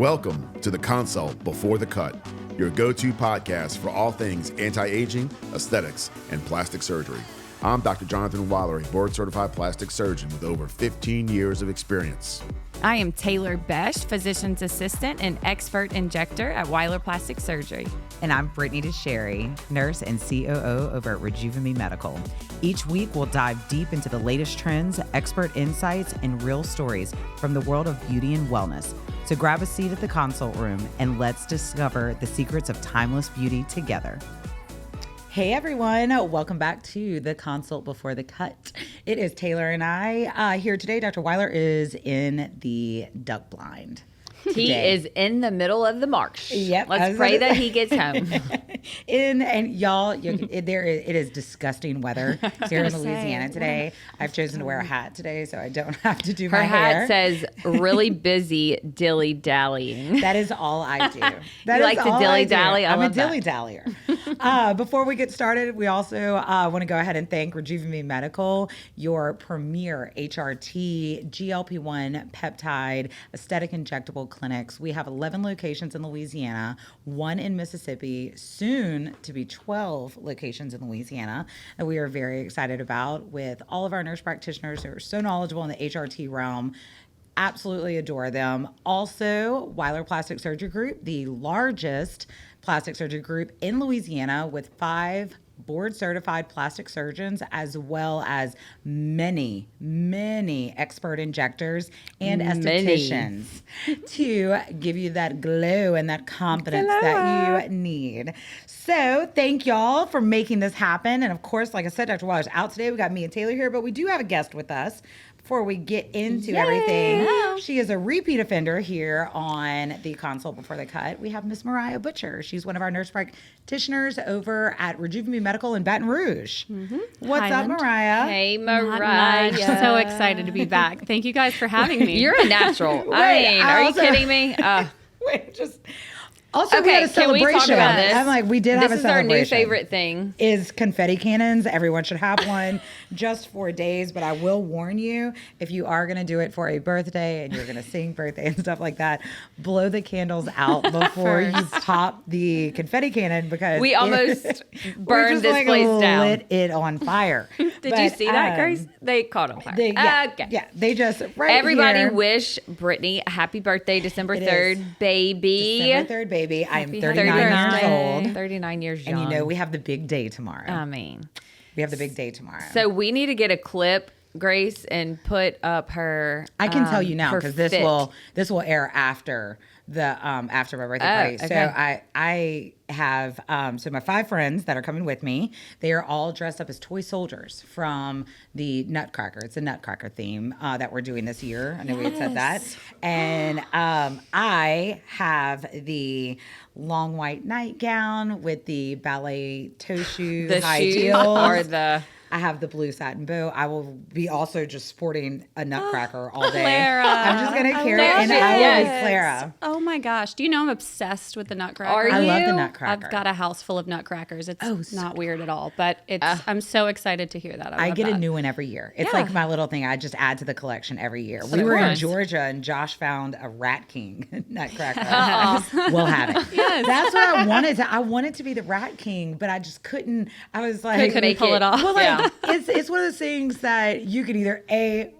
Welcome to the Consult Before the Cut, your go-to podcast for all things anti-aging, aesthetics, and plastic surgery. I'm Dr. Jonathan Weiler, a board-certified plastic surgeon with over 15 years of experience. I am Taylor Besh, physician's assistant and expert injector at Weiler Plastic Surgery. And I'm Brittany DeSherry, nurse and COO over at Rejuvime Medical. Each week, we'll dive deep into the latest trends, expert insights, and real stories from the world of beauty and wellness. So grab a seat at the consult room and let's discover the secrets of timeless beauty together. Hey everyone, welcome back to the Consult Before the Cut. It is Taylor and I here today. Dr. Weiler is in the duck blind. He is in the middle of the marsh. Yep. Let's pray that he gets home. And y'all, it is disgusting weather here in Louisiana today. I've chosen to wear a hat today, so I don't have to do my hair. Her hat says "really busy dilly dallying." That is all I do. You like to dilly dally? I'm a dilly dallyer. Before we get started, we also want to go ahead and thank Rejuvime Medical, your premier HRT, GLP-1 peptide, aesthetic injectable clinics. We have 11 locations in Louisiana, 1 in Mississippi, soon to be 12 locations in Louisiana that we are very excited about, with all of our nurse practitioners who are so knowledgeable in the HRT realm. Absolutely adore them. Also, Weiler Plastic Surgery Group, the largest plastic surgery group in Louisiana with 5 board-certified plastic surgeons, as well as many expert injectors and estheticians to give you that glow and that confidence that you need. So thank y'all for making this happen. And of course, like I said, Dr. Waller's out today. We got me and Taylor here, but we do have a guest with us. Before we get into everything, she is a repeat offender here on the Consult Before the Cut. We have Miss Mariah Butcher. She's one of our nurse practitioners over at Rejuvime Medical in Baton Rouge. What's Highland. up, Mariah? Hey, Mariah. So excited to be back. Thank you guys for having me. You're a natural. Are you kidding me? Wait, just... Also, Okay, we had a can we celebration. talk about this? I'm like, we did have a This is our celebration. new favorite thing. Is confetti cannons. Everyone should have one just for days. But I will warn you, if you are going to do it for a birthday and you're going to sing birthday and stuff like that, blow the candles out before you top the confetti cannon, because We almost burned this place down. Lit it on fire. Did you see that, Grace? They caught on fire. They just Everybody here, wish Brittany a happy birthday, December It 3rd, is. baby. December 3rd, baby. I am Happy 39 years old. 39 years young. And you know, we have the big day tomorrow. I mean, We have the big day tomorrow. so we need to get a clip, Grace, and put up her. I can tell you now, her because this fit. will air after the after my birthday party. okay. So I have so my 5 friends that are coming with me. They are all dressed up as toy soldiers from the Nutcracker. It's a Nutcracker theme that we're doing this year. I know we had said that. And I have the long white nightgown with the ballet toe shoe, The high shoes heels. or the. I have the blue satin bow. I will be also just sporting a Nutcracker all day. Clara. I'm just going to carry it, love and I will be it. Clara. Oh my gosh. Do you know I'm obsessed with the Nutcracker? Are I love the you? Nutcracker. I've got a house full of Nutcrackers. It's so not weird at all, but I'm so excited to hear that. I love get a that. new one every year. It's Yeah. like my little thing. I just add to the collection every year. So We were in nice. Georgia, and Josh found a Rat King Nutcracker. We'll have it. Yes. That's what I wanted. I wanted to be the Rat King, but I just couldn't. I was like, Couldn't pull it off. Well, like, Yeah. it's one of those things that you could either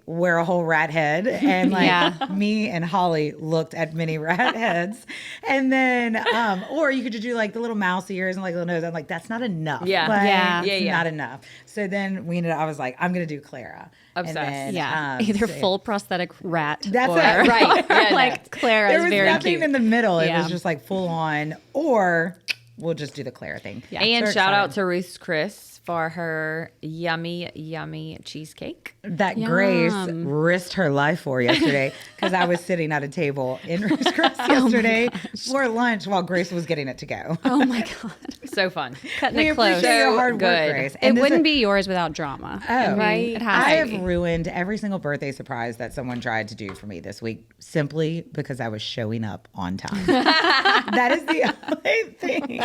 wear a whole rat head, and like Yeah. me and Holly looked at many rat heads, and then or you could just do like the little mouse ears and like little nose. I'm like, that's not enough. Yeah. Like, Yeah. it's Yeah. not enough. So then I was like, I'm gonna do Clara. And Obsessed. then, Yeah. Either so- full prosthetic rat. That's or, it, right. Yeah, like Clara There is was very nothing cute. in the middle. It Yeah. was just like full on, or we'll just do the Clara thing. Yeah. And So shout out excited. to Ruth Chris for her yummy cheesecake. That Yum. Grace risked her life for yesterday, because I was sitting at a table in Ruth's Chris yesterday for lunch while Grace was getting it to go. Oh my God. So fun. Cutting We it close. appreciate your hard good. work, Grace. It And this wouldn't is- be yours without drama. Oh, Right. It has I to have be. ruined every single birthday surprise that someone tried to do for me this week, simply because I was showing up on time. That is the only thing.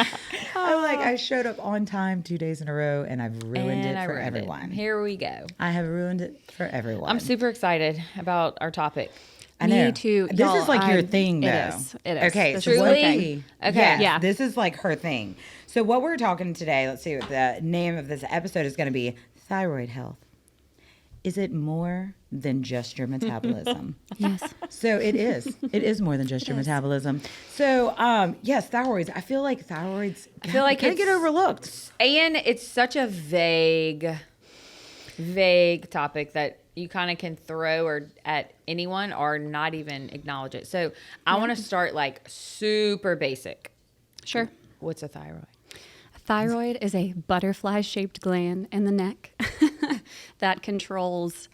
I'm like, I showed up on time 2 days in a row, and I've ruined And it I for ruined it. everyone. Here we go. I have ruined it for everyone. I'm super excited about our topic. I know. Me too. This Y'all, is like your thing, though. It is. It is. Okay, This so is what? okay. Okay. Yes, Yeah. this is like her thing. So what we're talking today, let's see what the name of this episode is going to be: thyroid health. Is it more than just your metabolism? Yes. So it is. It is more than just your metabolism. So yes, thyroids. I feel like thyroids. I feel like kind of get it's- overlooked. And it's such a vague topic that you kind of can throw or at anyone or not even acknowledge it. So I want to start like super basic. Sure. What's a thyroid? Thyroid is a butterfly-shaped gland in the neck that controls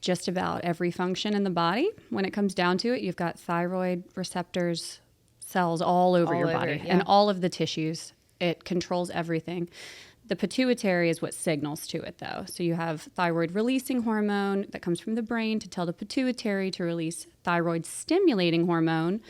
just about every function in the body. When it comes down to it, you've got thyroid receptors, cells all over All your over, body yeah. and all of the tissues. It controls everything. The pituitary is what signals to it, though. So you have thyroid-releasing hormone that comes from the brain to tell the pituitary to release thyroid-stimulating hormone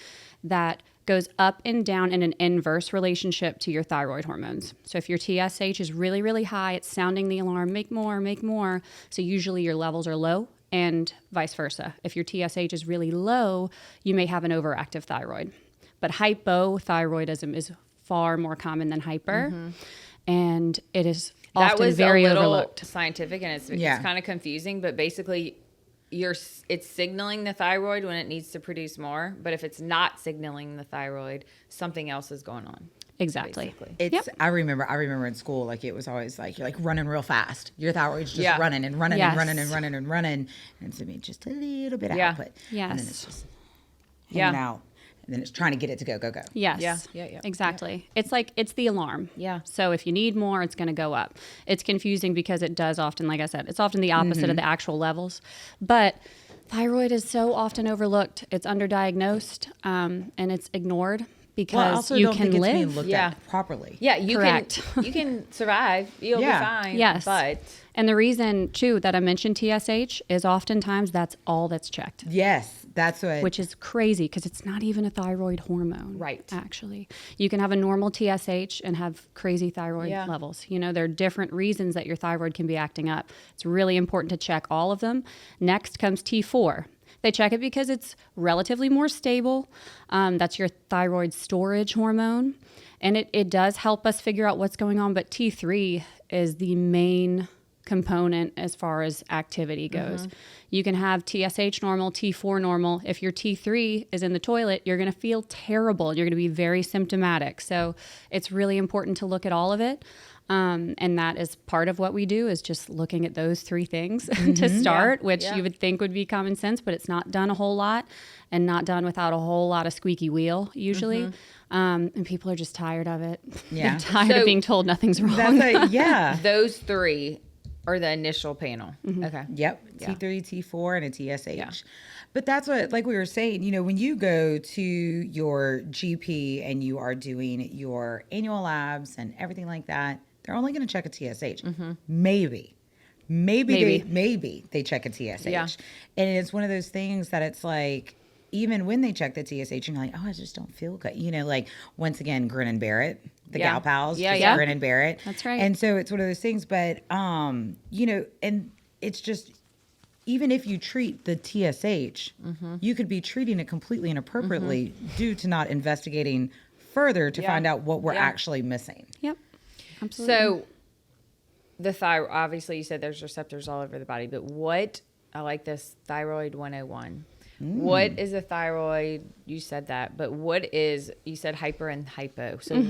that goes up and down in an inverse relationship to your thyroid hormones. So if your TSH is really, really high, it's sounding the alarm, make more, make more. So usually your levels are low, and vice versa. If your TSH is really low, you may have an overactive thyroid. But hypothyroidism is far more common than hyper, and it is That often was very a little overlooked. scientific, and it's Yeah. kind of confusing. But basically, it's signaling the thyroid when it needs to produce more. But if it's not signaling the thyroid, something else is going on. Exactly. Basically. It's. Yep. I remember in school, like it was always like you're like running real fast. Your thyroid's just Yeah. running and running Yes. and running and running and running, and to me just a little bit of Yeah. output. And then Yes. it's just hanging Yeah. out, and then it's trying to get it to go. Yes. Yeah. Exactly. It's like, it's the alarm. Yeah. So if you need more, it's going to go up. It's confusing because it does often, like I said, it's often the opposite of the actual levels. But thyroid is so often overlooked. It's underdiagnosed, and it's ignored Well, I because also you don't can think it's being live. looked Yeah. at properly. Yeah, you Correct. can you can survive. You'll Yeah. be fine. Yes. But And the reason, too, that I mentioned TSH is oftentimes that's all that's checked. Yes, that's what. Which is crazy because it's not even a thyroid hormone. Right. Actually, you can have a normal TSH and have crazy thyroid Yeah. levels. You know, there are different reasons that your thyroid can be acting up. It's really important to check all of them. Next comes T4. They check it because it's relatively more stable. That's your thyroid storage hormone. And it does help us figure out what's going on. But T3 is the main component as far as activity goes. You can have TSH normal, T4 normal. If your T3 is in the toilet, you're going to feel terrible. You're going to be very symptomatic. So it's really important to look at all of it. And that is part of what we do, is just looking at those three things to start, which Yeah. you would think would be common sense, but it's not done a whole lot, and not done without a whole lot of squeaky wheel usually. And people are just tired of it. Yeah. They're tired So of being told nothing's wrong. That's yeah. those three are the initial panel. Mm-hmm. Okay. Yep, Yeah. T3, T4, and a TSH. Yeah. But that's what, like we were saying, you know, when you go to your GP and you are doing your annual labs and everything like that, they're only going to check a TSH. Maybe they check a TSH. Yeah. And it's one of those things that it's like, even when they check the TSH, you're like, oh, I just don't feel good. You know, like, once again, grin and bear it. The Yeah. gal pals, Yeah, just yeah. grin and bear it. That's right. And so it's one of those things. But, you know, and it's just, even if you treat the TSH, you could be treating it completely inappropriately due to not investigating further to Yeah. find out what we're Yeah. actually missing. Yep. Absolutely. So the thyroid, obviously you said there's receptors all over the body, but what, I like this, thyroid 101. What is a thyroid? You said that, but what is, you said hyper and hypo. So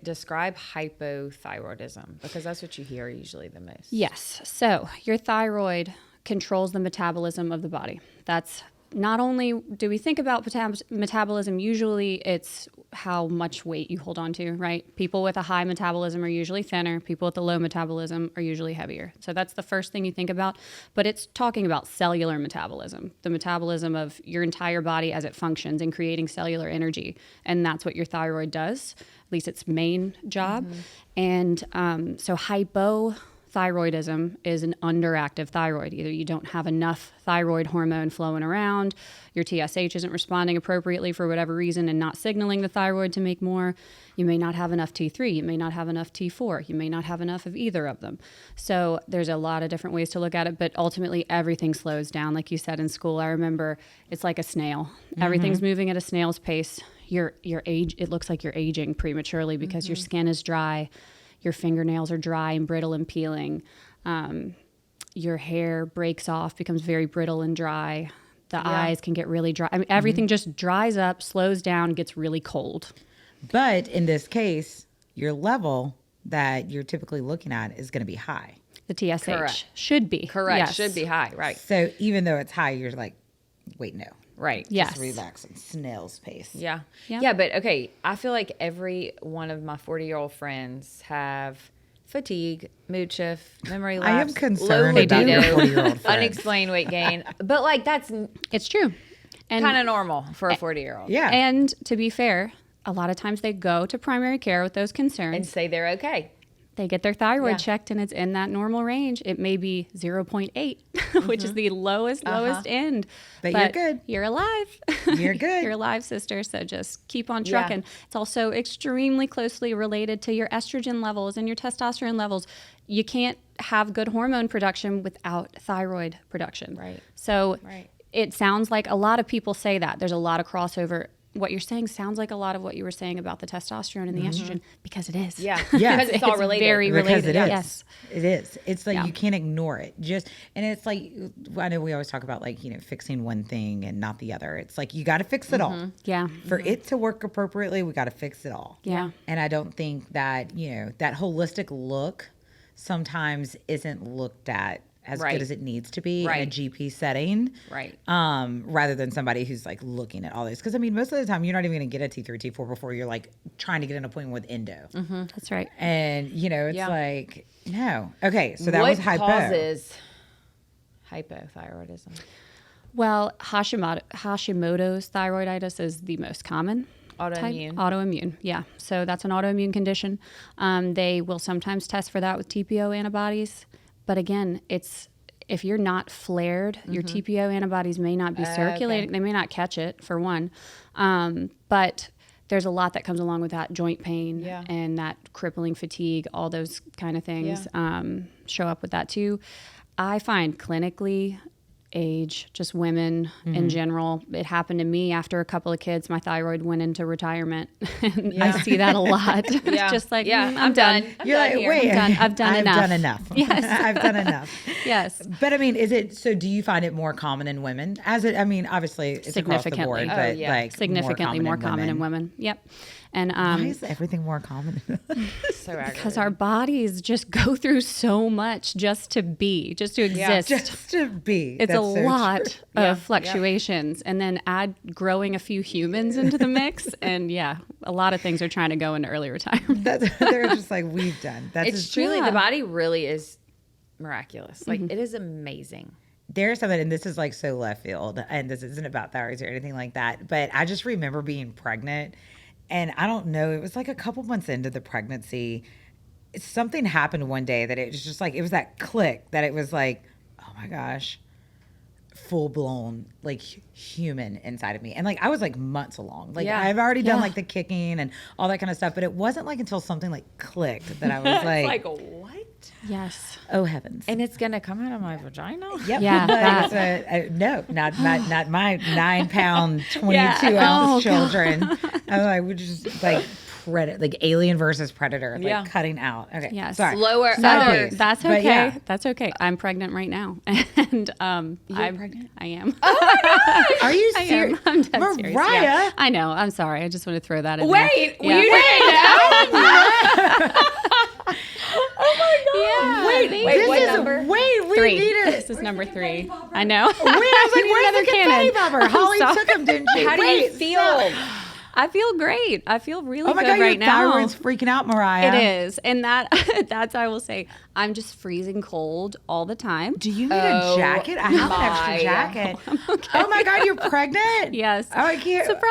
describe hypothyroidism, because that's what you hear usually the most. Yes. So your thyroid controls the metabolism of the body. That's not only do we think about metabolism, usually it's how much weight you hold on to, right? People with a high metabolism are usually thinner. People with a low metabolism are usually heavier. So that's the first thing you think about. But it's talking about cellular metabolism, the metabolism of your entire body as it functions and creating cellular energy. And that's what your thyroid does, at least its main job. And so hypothyroidism hypothyroidism is an underactive thyroid. Either you don't have enough thyroid hormone flowing around, your TSH isn't responding appropriately for whatever reason and not signaling the thyroid to make more. You may not have enough T3, you may not have enough T4, you may not have enough of either of them. So there's a lot of different ways to look at it, but ultimately everything slows down. Like you said in school, I remember it's like a snail. Everything's moving at a snail's pace. Your age, it looks like you're aging prematurely because your skin is dry, your fingernails are dry and brittle and peeling. Your hair breaks off, becomes very brittle and dry. The eyes can get really dry. I mean, everything just dries up, slows down, gets really cold. But in this case, your level that you're typically looking at is going to be high. The TSH Correct. should be. Correct. Yes. Should be high. Right. So even though it's high, you're like, wait, no. Right. Yes. Just relax and snail's pace. Yeah. Yeah. Yeah. But okay, I feel like every one of my 40-year-old friends have fatigue, mood shift, memory lapse, I am low concerned about your libido, 40-year-old friends. unexplained weight gain. But like that's It's true. And kind of normal for a 40-year-old. Yeah. And to be fair, a lot of times they go to primary care with those concerns. And say they're okay. They get their thyroid Yeah. checked and it's in that normal range. It may be 0.8, which is the lowest end. But you're good. You're alive. You're good. You're alive, sister. So just keep on Yeah. trucking. It's also extremely closely related to your estrogen levels and your testosterone levels. You can't have good hormone production without thyroid production. Right. So Right. it sounds like a lot of people say that. There's a lot of crossover. What you're saying sounds like a lot of what you were saying about the testosterone and the estrogen because it is. Yeah. Yeah. Because it's all related. Very Because related. it is. Yes. It is. It's like Yeah. you can't ignore it. And it's like, I know we always talk about like, fixing one thing and not the other. It's like you got to fix it all. Yeah. For it to work appropriately, we got to fix it all. Yeah. And I don't think that, that holistic look sometimes isn't looked at as Right. good as it needs to be Right. in a GP setting. Right. Rather than somebody who's like looking at all this. Because I mean, most of the time you're not even going to get a T3, T4 before you're like trying to get an appointment with endo. That's right. And, it's Yeah. like, no. Okay. So that what was hypo. causes hypothyroidism? Well, Hashimoto's thyroiditis is the most common. Autoimmune. Autoimmune, yeah. So that's an autoimmune condition. They will sometimes test for that with TPO antibodies. But again, if you're not flared, your TPO antibodies may not be circulating. They may not catch it, for one. But there's a lot that comes along with that joint pain Yeah. and that crippling fatigue, all those kind of things show up with that too. I find clinically, age, just women in general. It happened to me after a couple of kids. My thyroid went into retirement. And I see that a lot. Yeah. It's just like, Yeah, I'm done. You're like, here. wait, I've done enough. I've done enough. Yes. I've done enough. Yes. But I mean, so do you find it more common in women? Obviously it's across the board, Significantly. but yeah. like Significantly more common in women. Yep. And Why is everything more common? So aggravating. because our bodies just go through so much just to exist. Just to be. It's That's a so lot true. of fluctuations. And then add growing a few humans into the mix. And yeah, a lot of things are trying to go into early retirement. They're just like, we've done. That's it's just, truly, Yeah. the body really is miraculous. Like it is amazing. there's something, and this is like so left field, and this isn't about thyroids or anything like that, but I just remember being pregnant, and I don't know, it was like a couple months into the pregnancy, something happened one day that it was just like, it was that click that it was like, oh my gosh, full blown like human inside of me. And like I was like months along, like Yeah. I've already done Yeah. like the kicking and all that kind of stuff, but it wasn't like until something like clicked that I was like, what? Yes. oh heavens. And it's gonna come out of my vagina? Yep. Yeah, Like, that. no, not my 9-pound, 22 Yeah. ounce Oh, children. I'm like, we just like predator, like Alien versus Predator, like Yeah. cutting out. Okay, Yes. sorry. Slower. Sorry. That's But okay. yeah. That's okay. I'm pregnant right now, and I'm pregnant? I am. Are you I am. serious? I'm dead serious. Mariah? Yeah. I know. I'm sorry. I just want to throw that in. Wait, there. you didn't know? Yeah. Wait, thank wait, this what is, number? wait, we 3. need it. This is number 3. I know. Wait, I was like, Need where's another the confetti cannon. popper? Holly sorry. took him, didn't she? How do you Wait, feel? stop. I feel great. I feel really Oh my good God, right your now. thyroid's freaking out, Mariah. It is, and that's I will say. I'm just freezing cold all the time. Do you need a jacket? I have an extra my. jacket. Oh my God, you're pregnant? Yes. Oh, I can't. Surprise.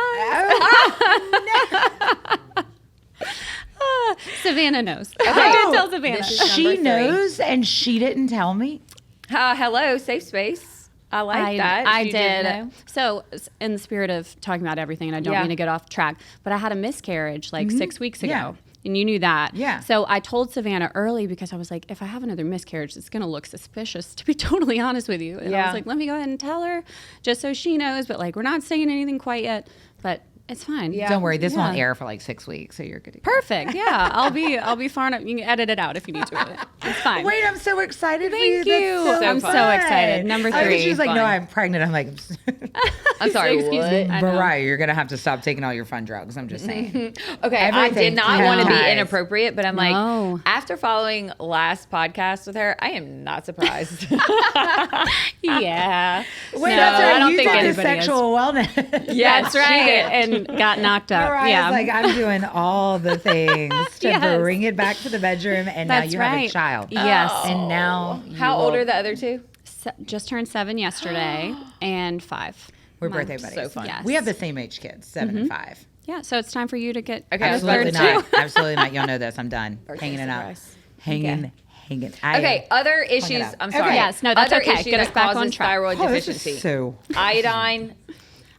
Oh, no. Savannah knows. I did tell Savannah. This is She number 3. knows, and she didn't tell me. Hello, safe space. I like that. I You didn't did. know? So, in the spirit of talking about everything, and I don't Yeah. mean to get off track, but I had a miscarriage like 6 weeks ago. Yeah. And you knew that. Yeah. So I told Savannah early because I was like, if I have another miscarriage, it's going to look suspicious, to be totally honest with you. And I Yeah. was like, let me go ahead and tell her just so she knows. But like, we're not saying anything quite yet, but it's fine. Yeah. Don't worry, this Yeah. won't air for like 6 weeks, so you're good to go. Perfect. Yeah. I'll be far enough. You can edit it out if you need to. It's fine. Wait, I'm so excited for Thank you. you. That's so I'm fun. so excited. Number I think 3. she was like, fun. no, I'm pregnant. I'm like, I'm sorry. Excuse what? me. I know. Mariah, you're going to have to stop taking all your fun drugs. I'm just saying. Okay, I Everything did not want to be peptides. inappropriate, but I'm No. like, after following last podcast with her, I am not surprised. Yeah. Wait, No, that's right. I don't you think did the anybody is. sexual wellness. Yes, That's right. And got knocked up. Mariah's Yeah. like, I'm doing all the things to Yes. bring it back to the bedroom, and That's now you have a right. child. Yes. And now you How old will- are the other two? Just turned 7 yesterday and 5. We're months. birthday buddies. So fun. Yes. We have the same age kids, 7 and 5. Yeah, so it's time for you to get Okay, I was about Absolutely to not. Absolutely not. Y'all know this. I'm done. Birthday Hanging it up. surprise. Hanging. I Okay, am- other issues. up. I'm sorry. Okay. Yes, no, that's other okay. issue Get us that back on causes track. thyroid Oh, this is deficiency. so. Iodine,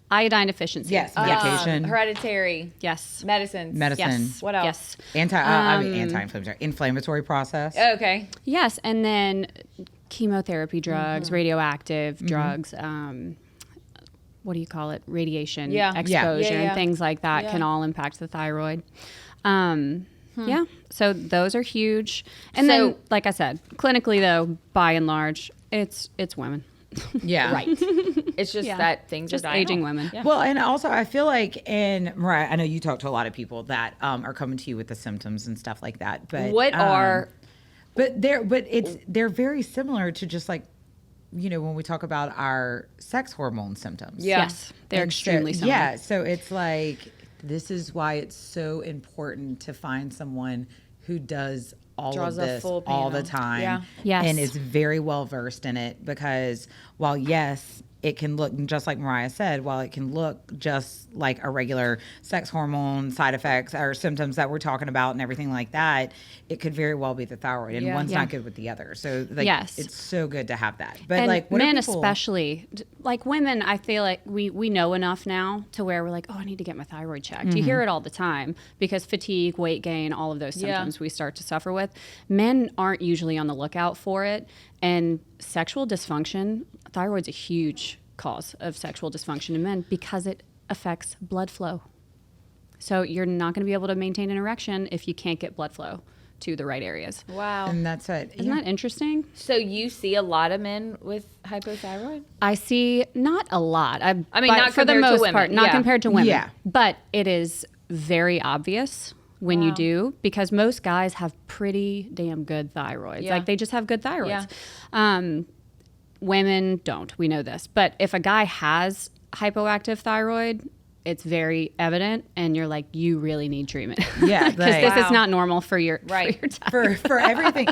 iodine deficiency. Yes, medication. hereditary, Yes. medicines. Medicine. Yes. What else? Yes. Anti-inflammatory, inflammatory process. Okay. Yes, and then chemotherapy drugs, radioactive drugs, what do you call it? Radiation Yeah. exposure Yeah, yeah. and things like that Yeah. can all impact the thyroid. Yeah, so those are huge. And then, So- like I said, clinically though, by and large, it's women. Yeah. Right. It's just Yeah. that things Just are dying aging off. women. Yeah. Well, and also I feel like Mariah, I know you talk to a lot of people that are coming to you with the symptoms and stuff like that. But What are they're very similar to just like, you know, when we talk about our sex hormone symptoms. Yeah. Yes, they're And so- extremely similar. Yeah, so it's like this is why it's so important to find someone who does all Draws of a this full all the panel. time Yeah. Yes. and is very well versed in it, because while yes, it can look just like Mariah said, while it can look just like a regular sex hormone side effects or symptoms that we're talking about and everything like that, it could very well be the thyroid, and Yeah. one's Yeah. not good with the other. So like, Yes. it's so good to have that. But And like, what are men people- especially, like women, I feel like we know enough now to where we're like, oh, I need to get my thyroid checked. You hear it all the time because fatigue, weight gain, all of those Yeah. symptoms we start to suffer with. Men aren't usually on the lookout for it. And sexual dysfunction, thyroid's a huge cause of sexual dysfunction in men because it affects blood flow. So you're not going to be able to maintain an erection if you can't get blood flow to the right areas. Wow. and that's it. Isn't that interesting? So you see a lot of men with hypothyroid? I see not a lot. I mean, but not for the compared to most women. part, not Yeah. compared to women. Yeah. But it is very obvious when you Wow. do, because most guys have pretty damn good thyroids. Yeah. Like they just have good thyroids. Yeah. Women don't. We know this. But if a guy has hypoactive thyroid, it's very evident, and you're like, you really need treatment. Yeah, because like- this Wow. is not normal for your Right. For your thyroid. for everything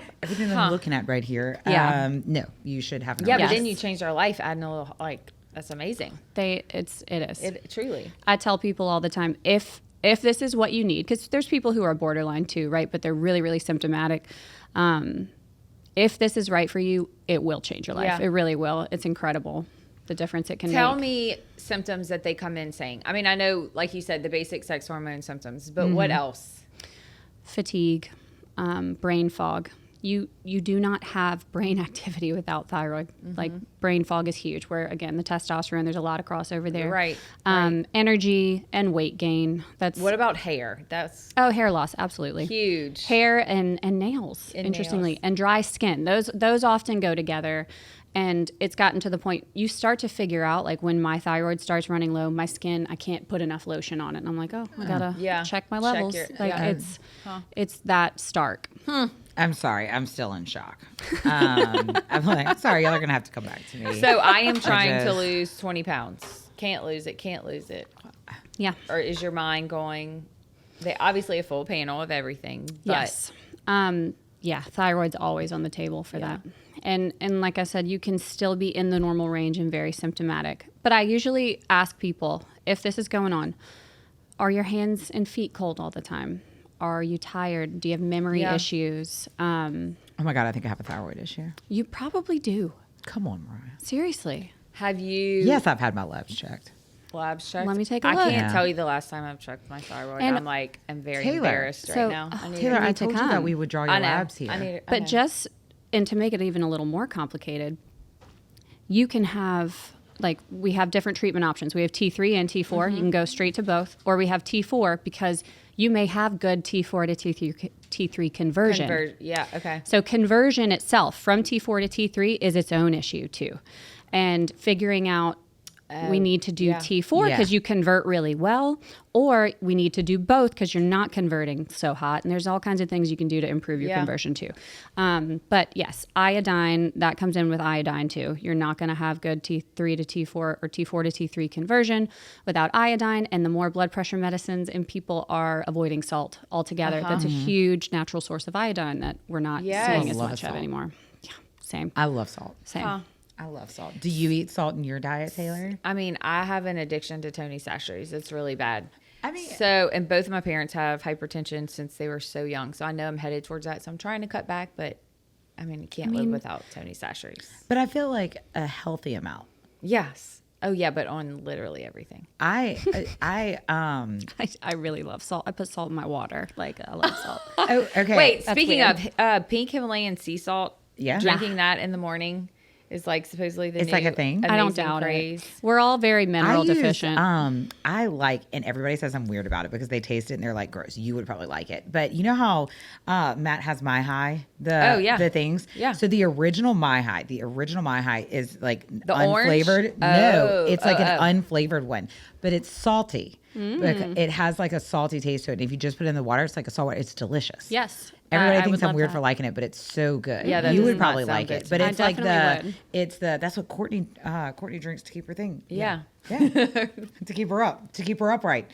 that I'm looking at right here. Yeah. No, you should have an Yeah, ultrasound. but then you changed our life. I know, like, that's amazing. It is. It truly. I tell people all the time, if this is what you need, because there's people who are borderline too, right? But they're really, really symptomatic. If this is right for you, it will change your life. Yeah. It really will. It's incredible, the difference it can Tell make. me symptoms that they come in saying. I mean, I know, like you said, the basic sex hormone symptoms, but what else? Fatigue, brain fog. You do not have brain activity without thyroid. Like brain fog is huge. Where again, the testosterone, there's a lot of crossover there. Right, Energy and weight gain. That's What about hair? That's hair loss. Absolutely. huge. Hair and nails, And interestingly, nails. and dry skin. Those often go together. And it's gotten to the point you start to figure out, like when my thyroid starts running low, my skin, I can't put enough lotion on it. And I'm like, oh, I gotta Yeah. check my Check levels. your- like yeah. it's that stark. I'm sorry, I'm still in shock. I'm like, sorry, y'all are gonna have to come back to me. So I am trying to just- lose 20 pounds. Can't lose it. Can't lose it. Yeah. Or is your mind going? They obviously a full panel of everything. But Yes. Yeah, thyroid's always on the table for that. And like I said, you can still be in the normal range and very symptomatic. But I usually ask people, if this is going on, are your hands and feet cold all the time? Are you tired? Do you have memory Yeah. issues? Oh my God, I think I have a thyroid issue. You probably do. Come on, Mariah. Seriously. Have you Yes, I've had my labs checked. labs checked? Let me take a I look. can't Yeah. tell you the last time I've checked my thyroid. And- I'm very Taylor, embarrassed so- right now. I need Taylor, need I to told you come. that we would draw your I know. labs here. I need But know. just, and to make it even a little more complicated, you can have, like, we have different treatment options. We have T3 and T4. You can go straight to both. Or we have T4 because you may have good T4 to T3 conversion. Yeah, okay. So conversion itself from T4 to T3 is its own issue too. And figuring out we need to do yeah. T4 because Yeah. you convert really well, or we need to do both because you're not converting so hot. And there's all kinds of things you can do to improve your Yeah. conversion too. But yes, iodine, that comes in with iodine too. You're not going to have good T3 to T4 or T4 to T3 conversion without iodine. And the more blood pressure medicines, and people are avoiding salt altogether. That's a huge natural source of iodine that we're not Yes. seeing I as love much of salt. anymore. Yeah, same. I love salt. Same. Huh. I love salt. Do you eat salt in your diet, Taylor? I mean, I have an addiction to Tony Sachets. It's really bad. I mean- so, and both of my parents have hypertension since they were so young. So I know I'm headed towards that. So I'm trying to cut back, but I mean, you can't live without Tony Sachets. But I feel like a healthy amount. Yes. Oh yeah, but on literally everything. I I really love salt. I put salt in my water. Like, I love salt. oh, okay. Wait, That's speaking weird. of pink Himalayan sea salt, Yeah. drinking that in the morning is like supposedly the It's like a thing? I don't amazing doubt craze. it. We're all very mineral deficient. I like, and everybody says I'm weird about it because they taste it and they're like, gross. You would probably like it. But you know how Matt has My High? Oh, yeah. The things? Yeah. So the original My High is like The orange? unflavored. No, Oh, it's like an oh. unflavored one, but it's salty. Like, it has like a salty taste to it. And if you just put it in the water, it's like a salt water. It's delicious. Yes. Everybody I thinks would I'm love weird that. for liking it, but it's so good. Yeah, that you does would not probably sound like good it. to But me. it's I like definitely would. that's what Courtney drinks to keep her thing. Yeah. Yeah. to keep her upright.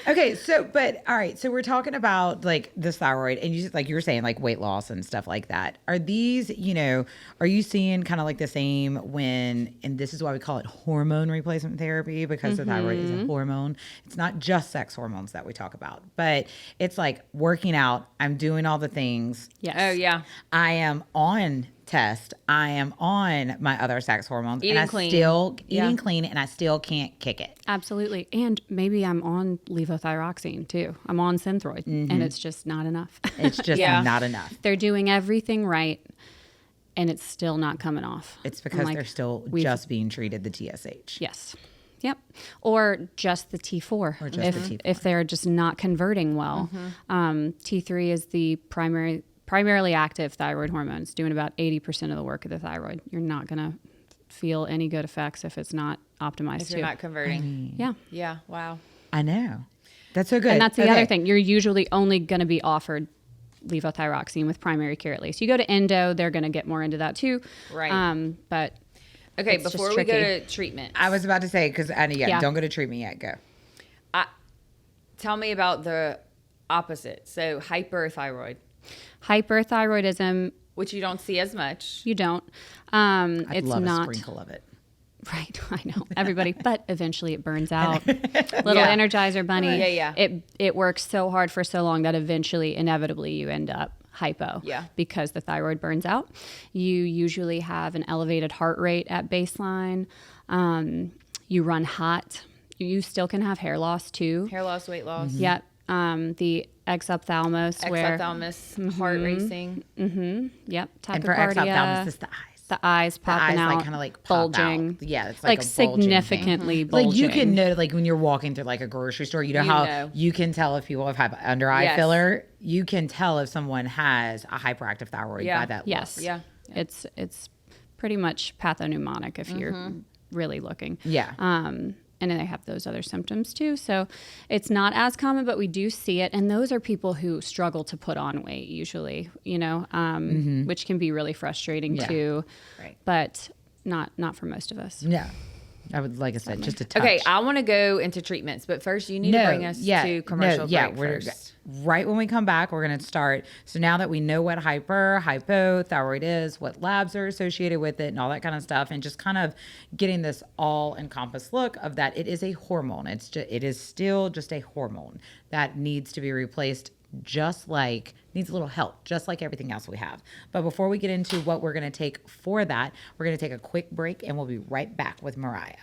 Okay, so all right, so we're talking about like this thyroid, and you like you were saying like weight loss and stuff like that. Are these, are you seeing kind of like the same and this is why we call it hormone replacement therapy, because the thyroid is a hormone. It's not just sex hormones that we talk about, but it's like working out. I'm doing all the things. Yes. Oh yeah. I am on test. I am on my other sex hormones. Eating and I clean. still Yeah. eating clean, and I still can't kick it. Absolutely. And maybe I'm on levothyroxine too. I'm on Synthroid, and it's just not enough. It's just Yeah. not enough. They're doing everything right, and it's still not coming off. It's I'm because like, they're still we've- just being treated the TSH. Yes. Yep. Or just the T4. Or just the T4. If they're just not converting well. T3 is the primarily active thyroid hormone. It's doing about 80% of the work of the thyroid. You're not going to feel any good effects if it's not optimized If too. you're not converting. Yeah. Yeah. Wow. I know. That's so good. And that's the Okay. other thing. You're usually only going to be offered levothyroxine with primary care at least. You go to endo, they're going to get more into that too. Right. But Okay. It's just Before we go tricky. to treatment, I was about to say, because Yeah. don't go to treatment yet. Go. tell me about the opposite. So hyperthyroid, hyperthyroidism, which you don't see as much. you don't. I'd It's love not a sprinkle of it. right. I know everybody, but eventually it burns out. Little Yeah. Energizer bunny. Yeah, yeah. It works so hard for so long that eventually, inevitably, you end up hypo. Yeah. Because the thyroid burns out. You usually have an elevated heart rate at baseline. You run hot. You still can have hair loss too. Hair loss, weight loss, Yep. The exophthalmos, where exophthalmos, heart racing. yep, And for tachycardia. exophthalmos, it's the eyes. The eyes popping eyes, out, like, kinda, like, pop bulging. out. Yeah, it's like a bulging thing. significantly bulging. Like you can know, like when you're walking through like a grocery store, you know You how know. you can tell if people have under eye Yes. filler. You can tell if someone has a hyperactive thyroid Yeah. by that. Yes. look. Yeah. It's pretty much pathognomonic if you're really looking. Yeah. And then they have those other symptoms too. So it's not as common, but we do see it. And those are people who struggle to put on weight usually, which can be really frustrating Yeah. too. Right. But not for most of us. Yeah. I would, like I said, just a touch. Okay, I want to go into treatments, but first you need to bring us to commercial break first. Right when we come back, we're going to start. So now that we know what hypothyroid is, what labs are associated with it, and all that kind of stuff, and just kind of getting this all-encompassed look of that it is a hormone. It is still just a hormone that needs to be replaced, needs a little help, just like everything else we have. But before we get into what we're going to take for that, we're going to take a quick break, and we'll be right back with Mariah.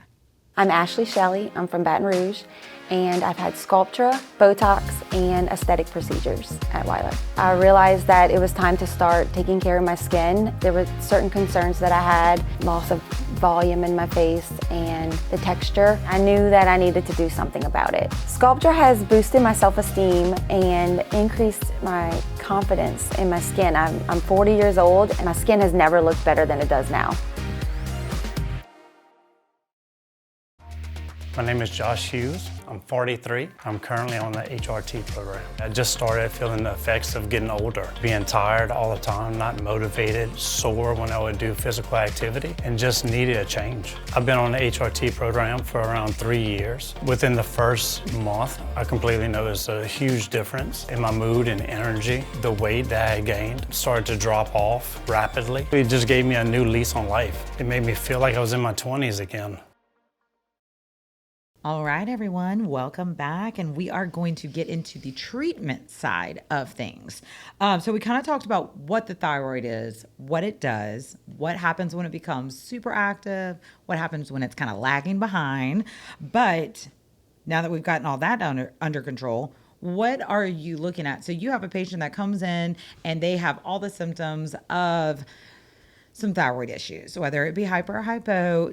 I'm Ashley Shelley. I'm from Baton Rouge, and I've had Sculptra, Botox, and aesthetic procedures at Weiler. I realized that it was time to start taking care of my skin. There were certain concerns that I had, loss of volume in my face and the texture. I knew that I needed to do something about it. Sculptra has boosted my self-esteem and increased my confidence in my skin. I'm 40 years old, and my skin has never looked better than it does now. My name is Josh Hughes. I'm 43. I'm currently on the HRT program. I just started feeling the effects of getting older, being tired all the time, not motivated, sore when I would do physical activity, and just needed a change. I've been on the HRT program for around 3 years. Within the first month, I completely noticed a huge difference in my mood and energy. The weight that I had gained started to drop off rapidly. It just gave me a new lease on life. It made me feel like I was in my 20s again. All right, everyone, welcome back. And we are going to get into the treatment side of things. So we kind of talked about what the thyroid is, what it does, what happens when it becomes super active, what happens when it's kind of lagging behind. But now that we've gotten all that under control, what are you looking at? So you have a patient that comes in and they have all the symptoms of some thyroid issues, whether it be hyper or hypo,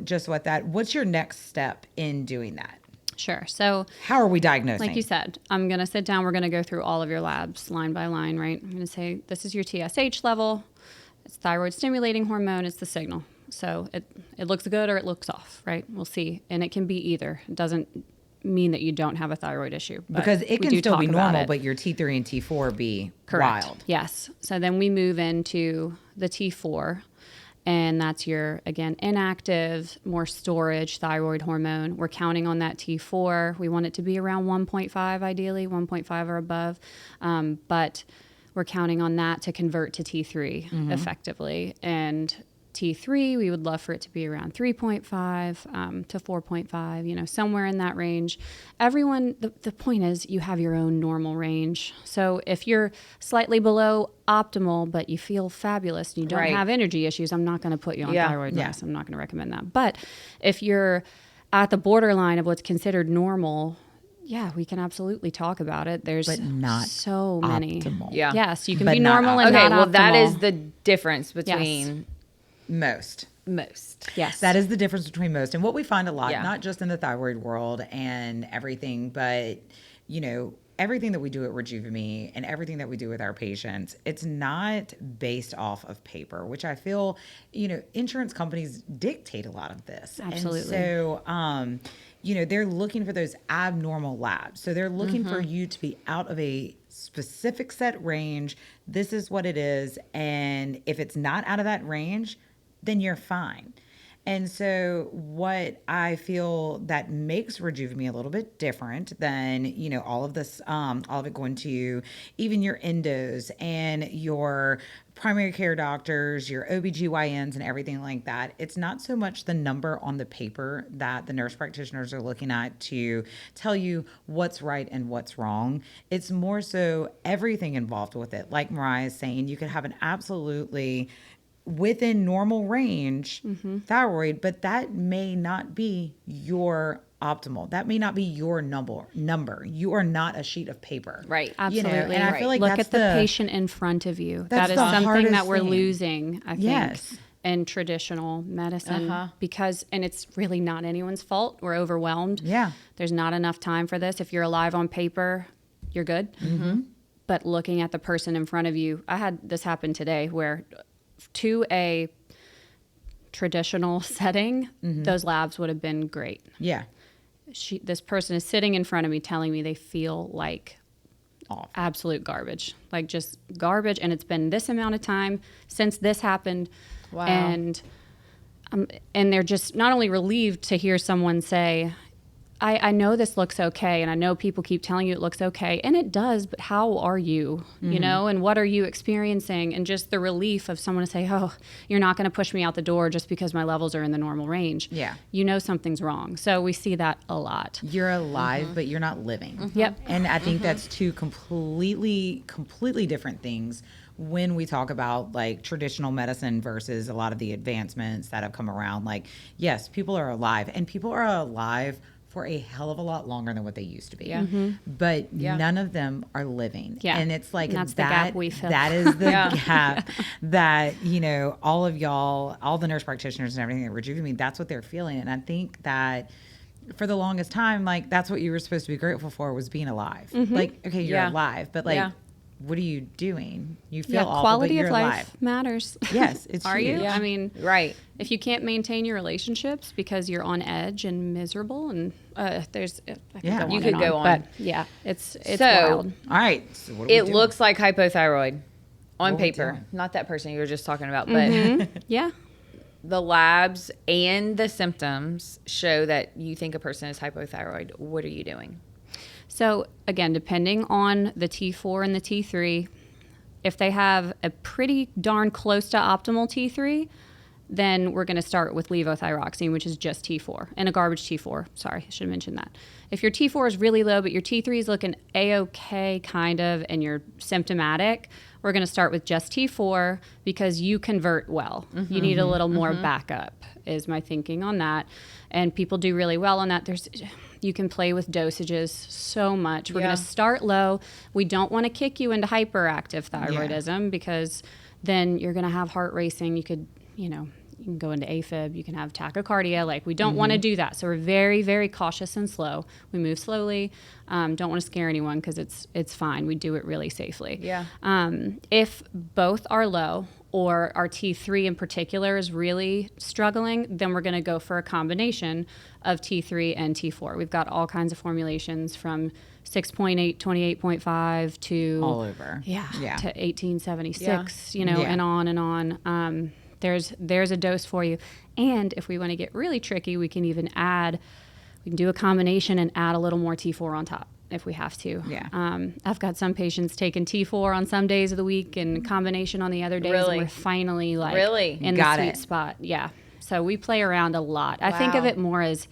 what's your next step in doing that? Sure. So how are we diagnosing? Like you said, I'm going to sit down. We're going to go through all of your labs line by line, right? I'm going to say, this is your TSH level. It's thyroid stimulating hormone. It's the signal. So it looks good or it looks off, right? We'll see. And it can be either. It doesn't mean that you don't have a thyroid issue. Because it can still be normal, but your T3 and T4 be correct. Wild. Yes. So then we move into the T4. And that's your, again, inactive, more storage thyroid hormone. We're counting on that T4. We want it to be around 1.5, ideally, 1.5 or above. But we're counting on that to convert to T3 effectively. And T3, we would love for it to be around 3.5 to 4.5, somewhere in that range. Everyone, the point is you have your own normal range. So if you're slightly below optimal, but you feel fabulous and you don't have energy issues, I'm not going to put you on thyroid meds. I'm not going to recommend that. But if you're at the borderline of what's considered normal, yeah, we can absolutely talk about it. There's but not so many. Optimal. Yeah. Yes, you can be normal and not not optimal. That is optimal. the difference between... Yes. Most. Yes. That is the difference between most. And what we find a lot, Yeah. not just in the thyroid world and everything, but, everything that we do at Rejuvime and everything that we do with our patients, it's not based off of paper, which I feel, insurance companies dictate a lot of this. Absolutely. And so, they're looking for those abnormal labs. So they're looking for you to be out of a specific set range. This is what it is. And if it's not out of that range, then you're fine. And so what I feel that makes Rejuvime a little bit different than, all of this, all of it going to even your endos and your primary care doctors, your OBGYNs and everything like that. It's not so much the number on the paper that the nurse practitioners are looking at to tell you what's right and what's wrong. It's more so everything involved with it. Like Mariah is saying, you could have an absolutely within normal range thyroid, but that may not be your optimal. That may not be your number. You are not a sheet of paper. Right. Absolutely. And I feel like look that's at the patient in front of you. That is the something hardest that we're thing. losing, I think, Yes. in traditional medicine and it's really not anyone's fault. We're overwhelmed. Yeah. There's not enough time for this. If you're alive on paper, you're good. But looking at the person in front of you, I had this happen today where to a traditional setting, those labs would have been great. Yeah. This person is sitting in front of me telling me they feel like Awful. absolute garbage, like just garbage. And it's been this amount of time since this happened. Wow. And and they're just not only relieved to hear someone say, I know this looks okay, and I know people keep telling you it looks okay, and it does, but how are you, you know, and what are you experiencing? And just the relief of someone to say, oh, you're not going to push me out the door just because my levels are in the normal range. Yeah. You know something's wrong. So we see that a lot. You're alive, but you're not living. Yep. And I think that's two completely different things when we talk about like traditional medicine versus a lot of the advancements that have come around. Like, yes, people are alive, and people are alive for a hell of a lot longer than what they used to be. Yeah. But none of them are living. Yeah. And it's like, And that's the gap we fill. that is the gap that, you know, all of y'all, all the nurse practitioners and everything at Rejuvime, that's what they're feeling. And I think that for the longest time, like, that's what you were supposed to be grateful for, was being alive. Like, okay, you're alive, but like, what are you doing? You feel awful, quality but you're of life alive. matters. Yes, it's Are huge. you? I mean, Right. if you can't maintain your relationships because you're on edge and miserable, and I could Yeah. go You on could and go on, on. but yeah, it's So- wild. All right. So what are we It doing? looks like hypothyroid on What are we paper. doing? Not that person you were just talking about, but Yeah. the labs and the symptoms show that you think a person is hypothyroid. What are you doing? So again, depending on the T4 and the T3, if they have a pretty darn close to optimal T3, then we're going to start with levothyroxine, which is just T4, and a garbage T4. Sorry, I should have mentioned that. If your T4 is really low, but your T3 is looking A-okay kind of, and you're symptomatic, we're going to start with just T4 because you convert well. You need a little more backup, is my thinking on that. And people do really well on that. You can play with dosages so much. We're going to start low. We don't want to kick you into hyperactive thyroidism because then you're going to have heart racing. You could, you can go into AFib. You can have tachycardia. Like, we don't want to do that. So we're very, very cautious and slow. We move slowly. Don't want to scare anyone because it's fine. We do it really safely. Yeah. If both are low, or our T3 in particular is really struggling, then we're going to go for a combination of T3 and T4. We've got all kinds of formulations from 6.8, 28.5 to all over. to 1876, Yeah. and on and on. There's a dose for you. And if we want to get really tricky, we can even do a combination and add a little more T4 on top if we have to. Yeah. I've got some patients taking T4 on some days of the week and combination on the other days. Really? And we're finally like Really? in Got the sweet it. spot. Yeah. So we play around a lot. I think of Wow. it more as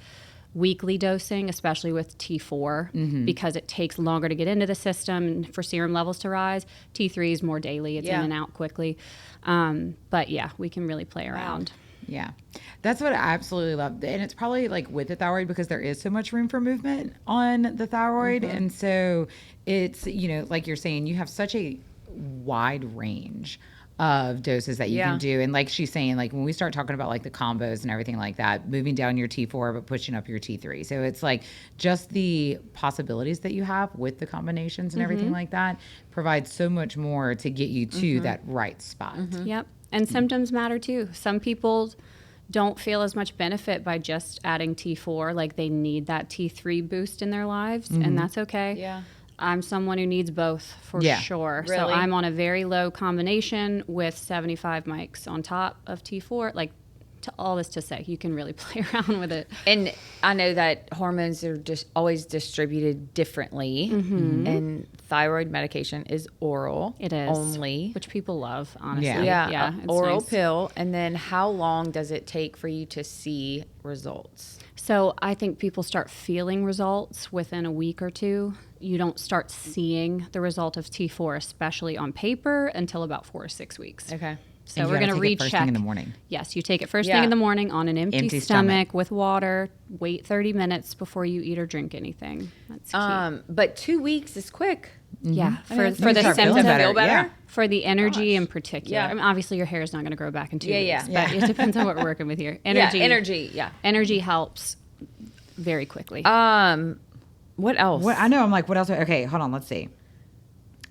weekly dosing, especially with T4, because it takes longer to get into the system and for serum levels to rise. T3 is more daily. It's in and out quickly. But yeah, we can really play around. Yeah. That's what I absolutely love. And it's probably like with the thyroid because there is so much room for movement on the thyroid. And so it's, like you're saying, you have such a wide range of doses that you can do. And like she's saying, like when we start talking about like the combos and everything like that, moving down your T4 but pushing up your T3. So it's like just the possibilities that you have with the combinations and everything like that provides so much more to get you to that right spot. Yep. And symptoms matter too. Some people don't feel as much benefit by just adding T4. Like, they need that T3 boost in their lives, and that's okay. Yeah. I'm someone who needs both for sure. So Really? I'm on a very low combination with 75 mics on top of T4. Like, to all this to say, you can really play around with it. And I know that hormones are just always distributed differently, and thyroid medication is oral. It is. Only. Which people love, honestly. Yeah, it's oral nice. pill. And then how long does it take for you to see results? So I think people start feeling results within a week or two. You don't start seeing the result of T4, especially on paper, until about 4 or 6 weeks. Okay. So And you we're gotta going to take it recheck. first thing in the morning. Yes, you take it first Yeah. thing in the morning on an empty Empty stomach stomach. with water. Wait 30 minutes before you eat or drink anything. That's key. But 2 weeks is quick. Yeah, I mean, for the start feeling symptoms, better. feel better. Yeah. for the energy in particular. Yeah. I mean, obviously your hair is not going to grow back in 2 Yeah, weeks, yeah. but it depends on what we're working with here. Energy, Yeah, energy. Yeah. energy helps very quickly. What else? What I know, I'm like, what else? Okay, hold on, let's see.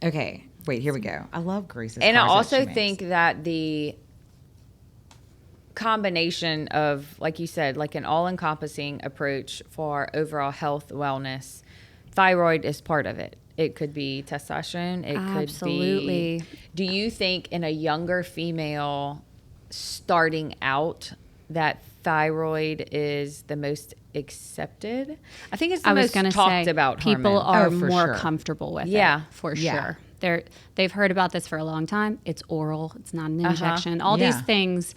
Okay, wait, here we go. I love Grace's. And I cars that also she makes. think that the combination of, like you said, like an all-encompassing approach for overall health, wellness, thyroid is part of it. It could be testosterone. It Absolutely. could be. Do you think in a younger female starting out that thyroid is the most accepted? I think it's the I was most going to talked say about people hormone. are for more sure. comfortable with Yeah. it, for Yeah. sure. They've heard about this for a long time. It's oral. It's not an injection. All Yeah. these things,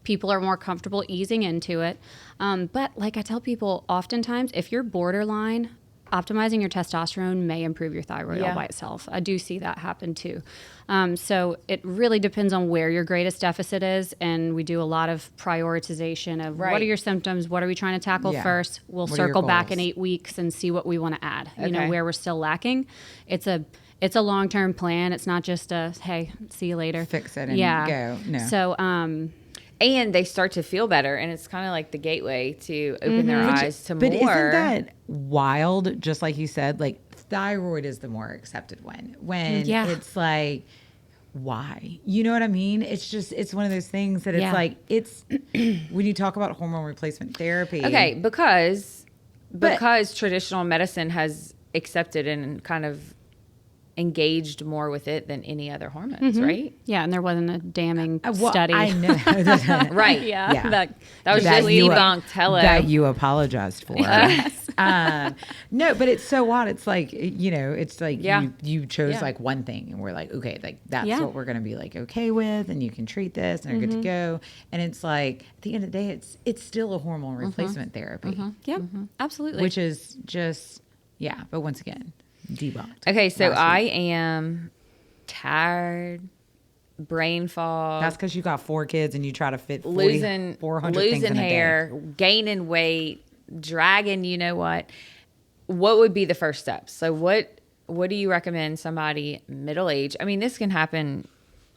people are more comfortable easing into it. But like I tell people, oftentimes, if you're borderline, optimizing your testosterone may improve your thyroid all Yeah. by itself. I do see that happen too. So it really depends on where your greatest deficit is, and we do a lot of prioritization of what Right. are your symptoms, what are we trying to tackle Yeah. first. We'll What are your circle back in goals? 8 weeks and see what we want to add. You know, Okay. where we're still lacking. It's a long-term plan. It's not just a hey, see you later, Fix it and go. No. So And they start to feel better, and it's kind of like the gateway to open their eyes to But more. isn't that wild? Just like you said, like thyroid is the more accepted one. When Yeah. it's like, why? You know what I mean? It's just, it's one of those things that it's Yeah. like, it's when you talk about hormone replacement therapy. Okay, because traditional medicine has accepted and kind of engaged more with it than any other hormones, right? yeah, and there wasn't a damning Well, study. I know. Right. yeah, Yeah. that was That just you- debunked. Hello. That you apologized for. No, but it's so wild. It's like, it's like Yeah. you chose Yeah. like one thing and we're like, okay, like that's Yeah. what we're going to be like okay with, and you can treat this and you're good to go. And it's like, at the end of the day, it's still a hormone replacement therapy, Yep, absolutely. which is just, yeah. But once again, debunked. Okay, so last I week. am tired, brain fog, That's because you got 4 kids and you try to fit 400 400 things losing in a hair, day. gaining weight, dragging, you know what? What would be the first steps? So what do you recommend somebody middle age? I mean, this can happen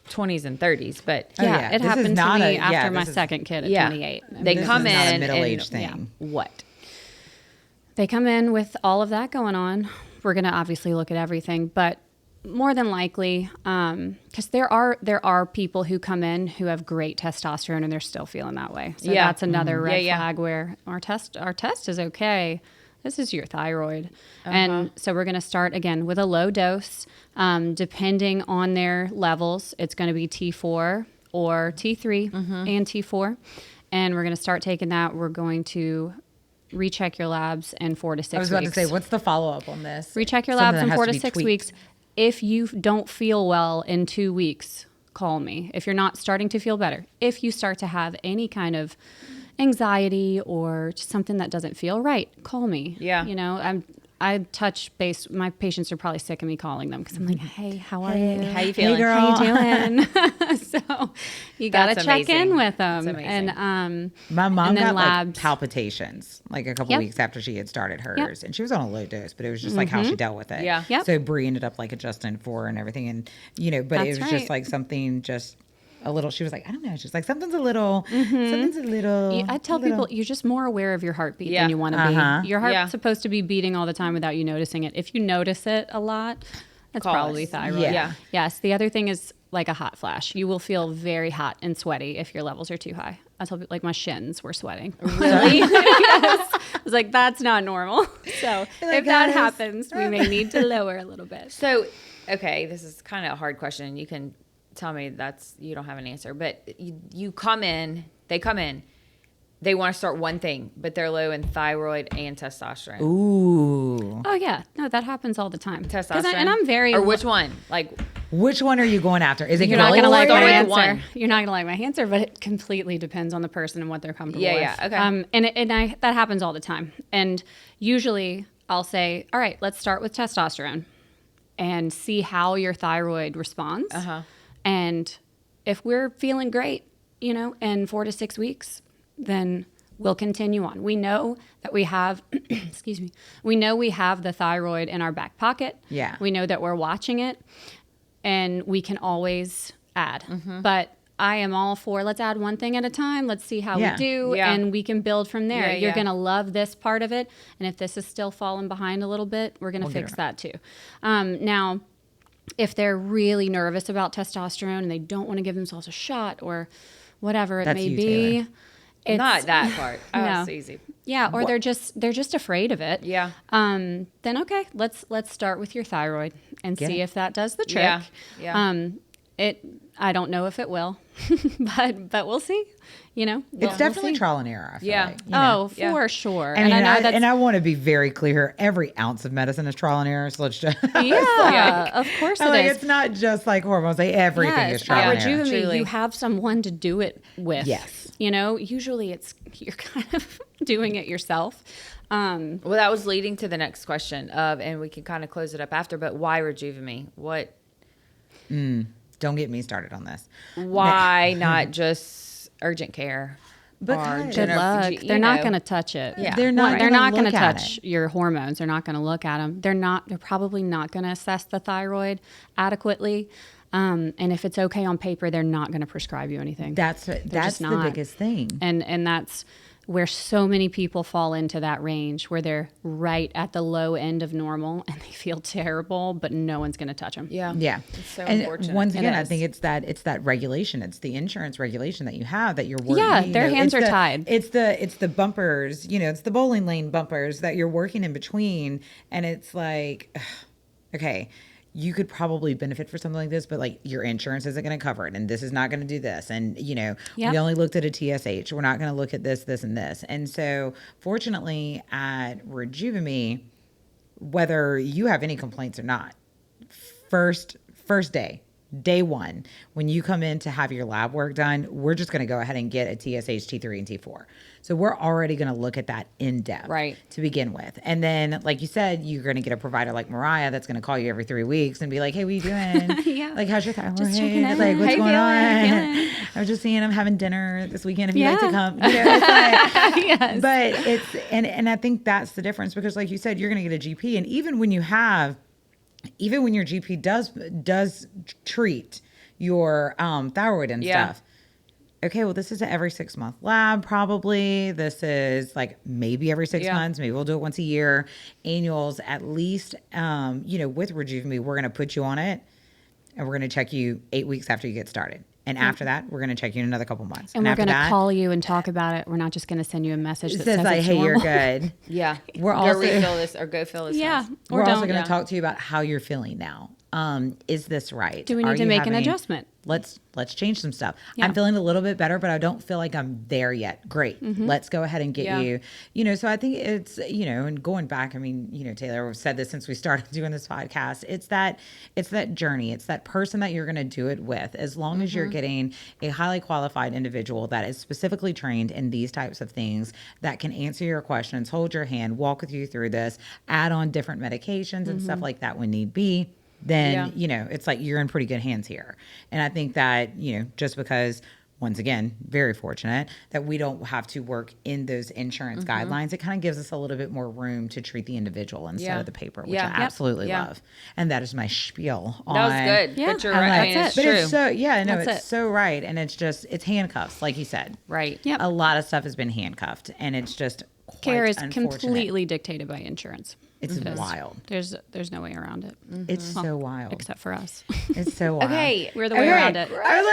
20s and 30s, but Oh, yeah, yeah. it This is happened to not me a- after yeah, my this is- second kid at yeah, 28. I they mean, come This is not a in middle-age and thing. what? They come in with all of that going on. We're going to obviously look at everything, but more than likely, because there are people who come in who have great testosterone and they're still feeling that way. So Yeah. that's another red Yeah, yeah. flag where our test is okay. This is your thyroid. And so we're going to start again with a low dose. Depending on their levels, it's going to be T4 or T3 and T4. And we're going to start taking that. We're going to recheck your labs in 4 to 6 weeks. I was about to say, what's the follow up on this? Recheck your Something labs that in has 4 to to be 6 tweaked. weeks. If you don't feel well in 2 weeks, call me. If you're not starting to feel better, if you start to have any kind of anxiety or just something that doesn't feel right, call me. Yeah. You know, I touch base. My patients are probably sick of me calling them because I'm like, hey, how are you? How you feeling? How you doing? So you got to That's check in amazing. with them. That's amazing. And My mom and then got labs. like palpitations like a couple Yep. weeks after she had started hers, and she was on a low dose, but it was just like how she dealt with it. Yeah. Yep. So Brie ended up like adjusting for her and everything, and but it That's was just right. like something just a little. She was like, I don't know, she's like something's a little. I tell people you're just more aware of your heartbeat Yeah. than you want to Uh-huh. be. Your heart's Yeah. supposed to be beating all the time without you noticing it. If you notice it a lot, that's Call probably us. thyroid. Yeah. Yes. The other thing is like a hot flash. You will feel very hot and sweaty if your levels are too high. I told people like my shins were sweating. Really? Yes. I was like, that's not normal. So like, if that guys. happens, we may need to lower a little bit. So, okay, this is kind of a hard question. You can tell me you don't have an answer, but you come in, they want to start one thing, but they're low in thyroid and testosterone. Ooh, Oh yeah, no, that happens all the time. 'Cause Testosterone. and I'm very. Or which one? Like, which one are you going after? Is it You're not going gonna like my start with answer. one. You're not gonna like my answer, but it completely depends on the person and what they're comfortable Yeah, with. yeah, okay. And that happens all the time. And usually I'll say, all right, let's start with testosterone and see how your thyroid responds. And if we're feeling great, in 4 to 6 weeks, then we'll continue on. We know that we have, excuse me, we know we have the thyroid in our back pocket. Yeah. We know that we're watching it and we can always add. But I am all for let's add one thing at a time. Let's see how Yeah. we do Yeah. and we can build from there. Yeah, You're yeah. going to love this part of it. And if this is still falling behind a little bit, we're going to We'll get fix it that too. Now, if they're really nervous about testosterone and they don't want to give themselves a shot or whatever it That's may you, be, Taylor. it's not that part. Oh, No. it's easy. yeah, or they're just afraid of it. Yeah. Then okay, let's start with your thyroid and Get see it. if that does the trick. Yeah, yeah. I don't know if it will, but we'll see. It's definitely trial and error. I feel Yeah. like, you know? For sure. I mean, and I know that's and I want to be very clear here. Every ounce of medicine is trial and error. So let's just of course it like is. it's not just like hormones. Like everything is trial and error. Rejuvime, Truly. you have someone to do it with. Yes. Usually you're kind of doing it yourself. Well, that was leading to the next question and we can kind of close it up after, but why Rejuvime? What? Don't get me started on this. Why not just urgent care? Because- Good luck. you They're not know. going to touch it. Yeah. They're not They're gonna not going to look at touch it. your hormones. They're not going to look at them. They're probably not going to assess the thyroid adequately. And if it's okay on paper, they're not going to prescribe you anything. That's just the not. biggest thing. And that's where so many people fall into that range where they're right at the low end of normal and they feel terrible, but no one's going to touch them. Yeah. Yeah. It's so and unfortunate. once again, It I is. think it's that regulation. It's the insurance regulation that you have that you're working. Yeah, you their know, hands it's are the- tied. It's the bumpers, it's the bowling lane bumpers that you're working in between. And it's like, okay, you could probably benefit for something like this, but like your insurance isn't going to cover it. And this is not going to do this. And, Yep. we only looked at a TSH. We're not going to look at this, this, and this. And so fortunately at Rejuvime, whether you have any complaints or not, first day one, when you come in to have your lab work done, we're just going to go ahead and get a TSH, T3, and T4. So we're already going to look at that in depth Right. to begin with. And then, like you said, you're going to get a provider like Mariah that's going to call you every 3 weeks and be like, hey, what are you doing? Yeah. Like, how's your thyroid? Just checking in. Like, what's How you going feeling? on? Feeling? I was just seeing I'm having dinner this weekend if you'd like to Yeah. come. It's like, Yes. but it's, and I think that's the difference because like you said, you're going to get a GP. And even when your GP does treat your thyroid and Yeah. stuff. Okay, well, this is an every 6 month lab, probably. This is like maybe every 6 Yeah. months. Maybe we'll do it once a year. Annuals, at least, with Rejuvime, we're going to put you on it and we're going to check you 8 weeks after you get started. And after that, we're going to check you in another couple months. And we're after going to that, call you and talk about it. We're not just going to send you a message it that says says like, it's hey, you're normal. good. Yeah. We're go also- refill this or go fill this. Yeah. house. Or We're also don't. going to Yeah. talk to you about how you're feeling now. Is this right? Do we Are need to you make an having- adjustment? Let's change some stuff. Yeah. I'm feeling a little bit better, but I don't feel like I'm there yet. Great. Let's go ahead and get Yeah. you. So I think it's, and going back, I mean, Taylor, we've said this since we started doing this podcast. It's that journey. It's that person that you're going to do it with. As long as you're getting a highly qualified individual that is specifically trained in these types of things, that can answer your questions, hold your hand, walk with you through this, add on different medications and stuff like that when need be, then, it's like you're in pretty good hands here. And I think that, just because, once again, very fortunate that we don't have to work in those insurance guidelines, it kind of gives us a little bit more room to treat the individual instead Yeah. of the paper, which Yeah. I Yep. absolutely Yeah. love. And that is my spiel on. That was good. Yeah. But you're I'm right. like, I mean, it's but true. it's so, That's it's it. so right. And it's handcuffs, like you said. Right. Yep. A lot of stuff has been handcuffed and it's just quite Care is unfortunate. completely dictated by insurance. It's It is. wild. There's no way around it. It's so wild. Except for us. It's so wild. Okay. We're the way around it. I'm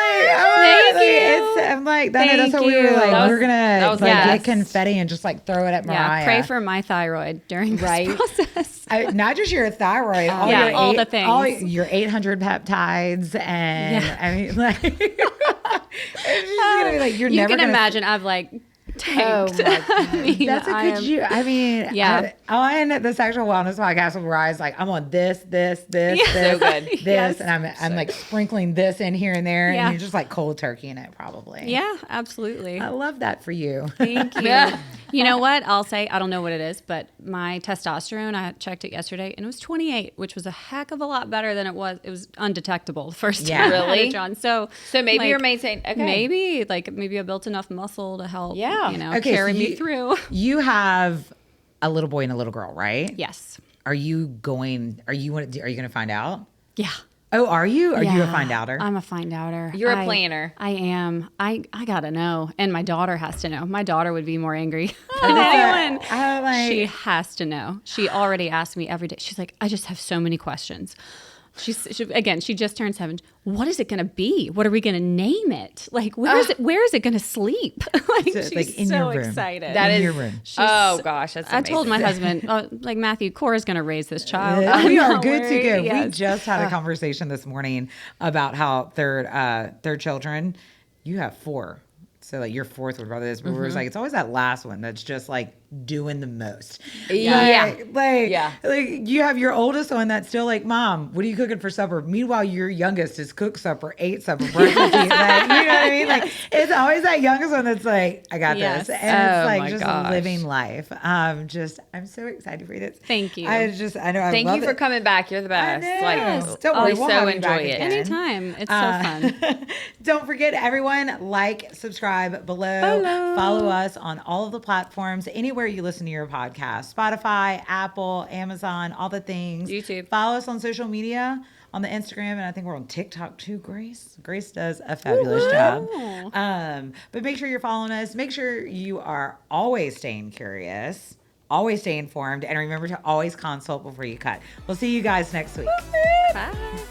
like, that's what we were you. like. That We're was- gonna that was like nice. get confetti and just like throw it at Mariah. Yeah, pray for my thyroid during this process. Not just your thyroid, all Yeah, your all the things. all your 800 peptides, and Yeah. I mean, like, it's just gonna be like you're You never can gonna. imagine I've like tanked. Oh, my God. I mean, That's a I good am- you. I mean, Yeah. on the sexual wellness podcast with Mariah's like, I'm on this, So good. this, Yes. and I'm like sprinkling this in here and there, Yeah. and you're just like cold turkey in it, probably. Yeah, absolutely. I love that for you. Thank you. Yeah. You know what? I'll say, I don't know what it is, but my testosterone, I checked it yesterday and it was 28, which was a heck of a lot better than it was. It was undetectable the first Yeah. time I had Really? it, John. So maybe like, you're maintaining. Okay. Maybe I built enough muscle to help, Yeah. Okay, carry so me through. You have a little boy and a little girl, right? Yes. Are you going to find out? Yeah. Oh, are you? Are you a Yeah, find outer? I'm a find outer. You're a planner. I am. I gotta know. And my daughter has to know. My daughter would be more angry I than was like- anyone. I like- She has to know. She already asks me every day. She's like, I just have so many questions. She just turned 7. What is it going to be? What are we going to name it? Like, where is it going to sleep? Like, she's like in so your room. excited. That In is. your room. Oh gosh, that's. I told my amazing. husband, like, Matthew, Cora's going to raise this child. We are Don't good to worry. go. We Yes. just had a conversation this morning about how their children, you have 4. So like your 4th would rather this, but we're just like, it's always that last one that's just like doing the most. Yeah. Like you have your oldest one that's still like, Mom, what are you cooking for supper? Meanwhile, your youngest is cooked supper, ate supper, brushed his teeth. Like, you know what I mean? Like it's always that youngest one that's like, I got Yes. this. And it's Oh, like my just gosh. living life. I'm so excited for this. Thank you. I know. I Thank love you for it. coming back. You're the best. Know. Don't worry, we we'll so have you enjoy back it. again. Anytime. It's so fun. Don't forget, everyone, like, subscribe below. Follow us on all of the platforms, anywhere you listen to your podcast. Spotify, Apple, Amazon, all the things. YouTube. Follow us on social media, on the Instagram, and I think we're on TikTok too, Grace. Grace does a fabulous job. But make sure you're following us. Make sure you are always staying curious, always stay informed, and remember to always consult before you cut. We'll see you guys next week. Bye.